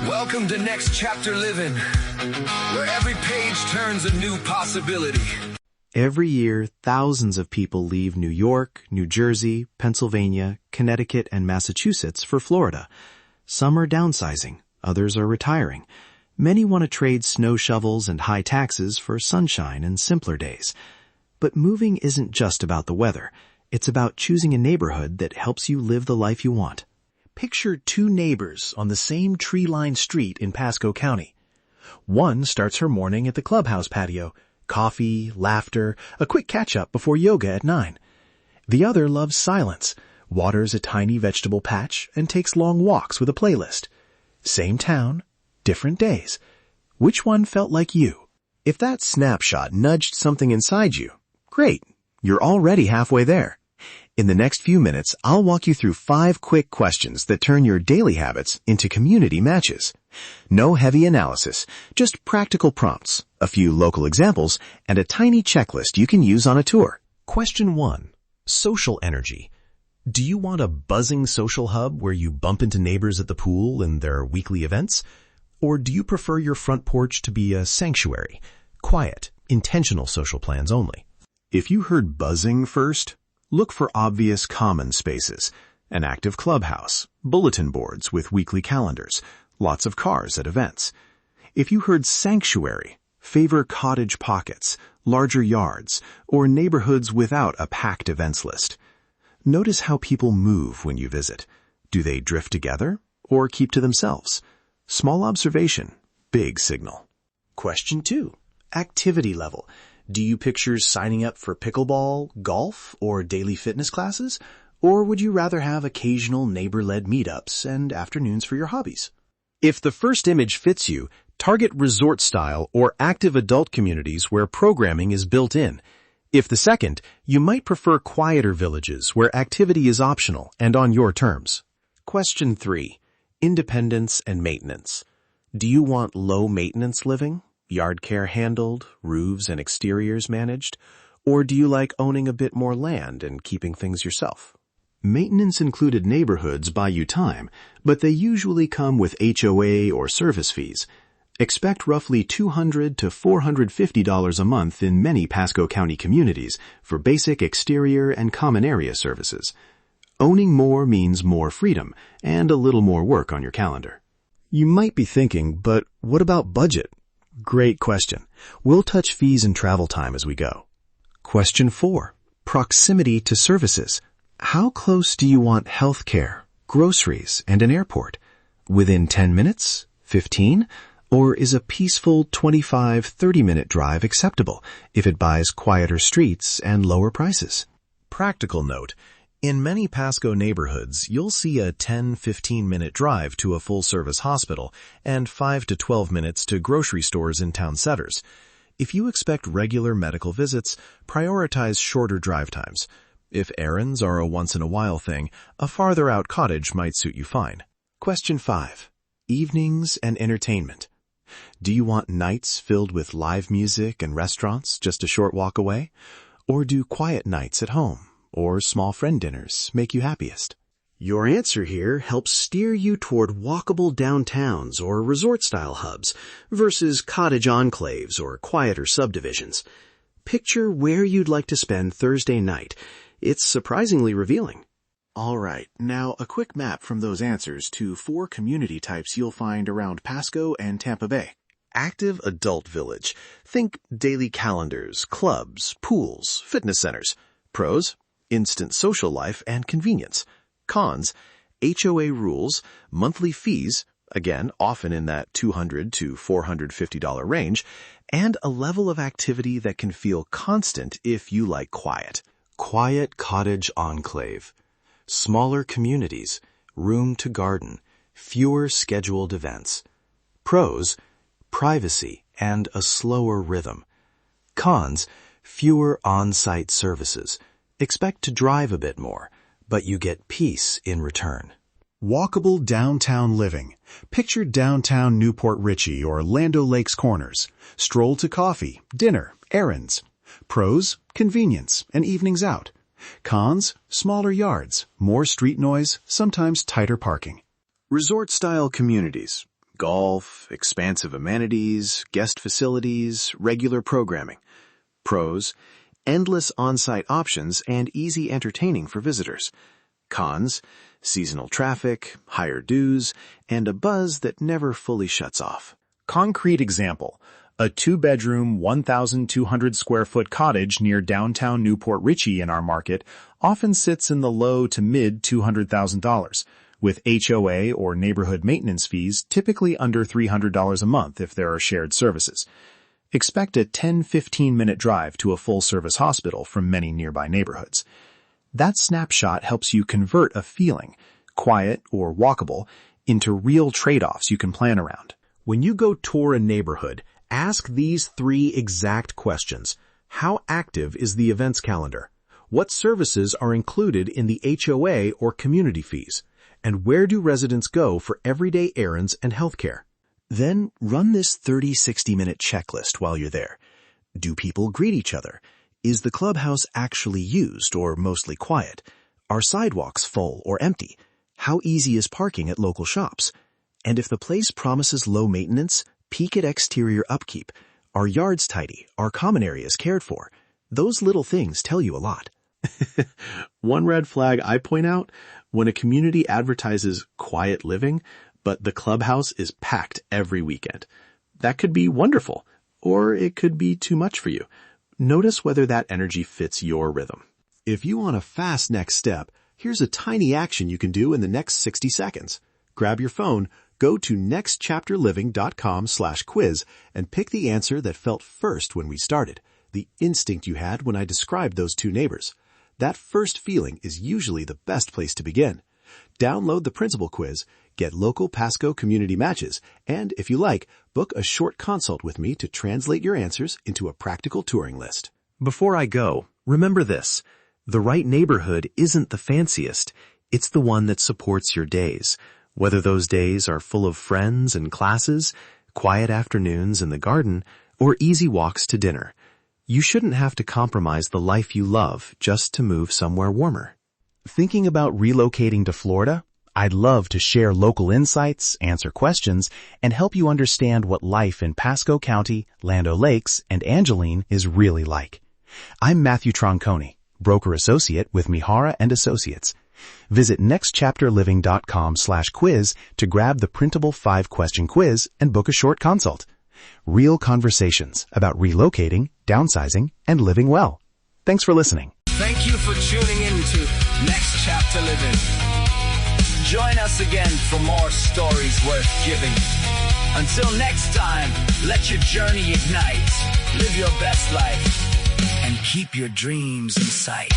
Welcome to Next Chapter Living, where every page turns a new possibility. Every year, thousands of people leave New York, New Jersey, Pennsylvania, Connecticut, and Massachusetts for Florida. Some are downsizing, others are retiring. Many want to trade snow shovels and high taxes for sunshine and simpler days. But moving isn't just about the weather. It's about choosing a neighborhood that helps you live the life you want. Picture two neighbors on the same tree-lined street in Pasco County. One starts her morning at the clubhouse patio. Coffee, laughter, a quick catch-up before yoga at 9. The other loves silence, waters a tiny vegetable patch, and takes long walks with a playlist. Same town, different days. Which one felt like you? If that snapshot nudged something inside you, great, you're already halfway there. In the next few minutes, I'll walk you through 5 quick questions that turn your daily habits into community matches. No heavy analysis, just practical prompts, a few local examples, and a tiny checklist you can use on a tour. Question 1. Social energy. Do you want a buzzing social hub where you bump into neighbors at the pool and their weekly events? Or do you prefer your front porch to be a sanctuary, quiet, intentional social plans only? If you heard buzzing first, look for obvious common spaces, an active clubhouse, bulletin boards with weekly calendars, lots of cars at events. If you heard sanctuary, favor cottage pockets, larger yards, or neighborhoods without a packed events list. Notice how people move when you visit. Do they drift together or keep to themselves? Small observation, big signal. Question 2. Activity level. Do you picture signing up for pickleball, golf, or daily fitness classes? Or would you rather have occasional neighbor-led meetups and afternoons for your hobbies? If the first image fits you, target resort-style or active adult communities where programming is built in. If the second, you might prefer quieter villages where activity is optional and on your terms. Question 3. Independence and maintenance. Do you want low-maintenance living? Yard care handled, roofs and exteriors managed? Or do you like owning a bit more land and keeping things yourself? Maintenance-included neighborhoods buy you time, but they usually come with HOA or service fees. Expect roughly $200 to $450 a month in many Pasco County communities for basic exterior and common area services. Owning more means more freedom and a little more work on your calendar. You might be thinking, but what about budget? Great question. We'll touch fees and travel time as we go. Question 4. Proximity to services. How close do you want health care, groceries, and an airport? Within 10 minutes? 15? Or is a peaceful 25-30-minute drive acceptable if it buys quieter streets and lower prices? Practical note. In many Pasco neighborhoods, you'll see a 10-15-minute drive to a full-service hospital and 5 to 12 minutes to grocery stores in town centers. If you expect regular medical visits, prioritize shorter drive times. If errands are a once-in-a-while thing, a farther-out cottage might suit you fine. Question 5. Evenings and entertainment. Do you want nights filled with live music and restaurants just a short walk away? Or do quiet nights at home or small friend dinners make you happiest? Your answer here helps steer you toward walkable downtowns or resort-style hubs versus cottage enclaves or quieter subdivisions. Picture where you'd like to spend Thursday night. It's surprisingly revealing. All right, now a quick map from those answers to 4 community types you'll find around Pasco and Tampa Bay. Active adult village. Think daily calendars, clubs, pools, fitness centers. Pros: instant social life and convenience. Cons: HOA rules, monthly fees, again, often in that $200 to $450 range, and a level of activity that can feel constant if you like quiet. Quiet cottage enclave. Smaller communities, room to garden, fewer scheduled events. Pros: privacy and a slower rhythm. Cons: fewer on-site services. Expect to drive a bit more, but you get peace in return. Walkable downtown living. Picture downtown Newport Richey or Lando Lakes Corners. Stroll to coffee, dinner, errands. Pros: convenience and evenings out. Cons, smaller yards, more street noise, sometimes tighter parking. Resort-style communities. Golf, expansive amenities, guest facilities, regular programming. Pros, endless on-site options and easy entertaining for visitors. Cons, seasonal traffic, higher dues, and a buzz that never fully shuts off. Concrete example. A 2-bedroom, 1,200 square foot cottage near downtown Newport Richey in our market often sits in the low to mid $200,000, with HOA or neighborhood maintenance fees typically under $300 a month if there are shared services. Expect a 10-15 minute drive to a full-service hospital from many nearby neighborhoods. That snapshot helps you convert a feeling, quiet or walkable, into real trade-offs you can plan around. When you go tour a neighborhood, ask these 3 exact questions. How active is the events calendar? What services are included in the HOA or community fees? And where do residents go for everyday errands and healthcare? Then run this 30-60 minute checklist while you're there. Do people greet each other? Is the clubhouse actually used or mostly quiet? Are sidewalks full or empty? How easy is parking at local shops? And if the place promises low maintenance, peek at exterior upkeep. Are yards tidy? Are common areas cared for? Those little things tell you a lot. One red flag I point out, when a community advertises quiet living, but the clubhouse is packed every weekend. That could be wonderful, or it could be too much for you. Notice whether that energy fits your rhythm. If you want a fast next step, here's a tiny action you can do in the next 60 seconds. Grab your phone, go to nextchapterliving.com/quiz and pick the answer that felt first when we started, the instinct you had when I described those 2 neighbors. That first feeling is usually the best place to begin. Download the Principal Quiz, get local Pasco community matches, and if you like, book a short consult with me to translate your answers into a practical touring list. Before I go, remember this. The right neighborhood isn't the fanciest. It's the one that supports your days. Whether those days are full of friends and classes, quiet afternoons in the garden, or easy walks to dinner. You shouldn't have to compromise the life you love just to move somewhere warmer. Thinking about relocating to Florida? I'd love to share local insights, answer questions, and help you understand what life in Pasco County, Land O'Lakes, and Angeline is really like. I'm Matthew Tronconi, broker associate with Mihara and Associates. Visit nextchapterliving.com/quiz to grab the printable 5-question quiz and book a short consult. Real conversations about relocating, downsizing, and living well. Thanks for listening. Thank you for tuning in to Next Chapter Living. Join us again for more stories worth giving. Until next time, let your journey ignite. Live your best life and keep your dreams in sight.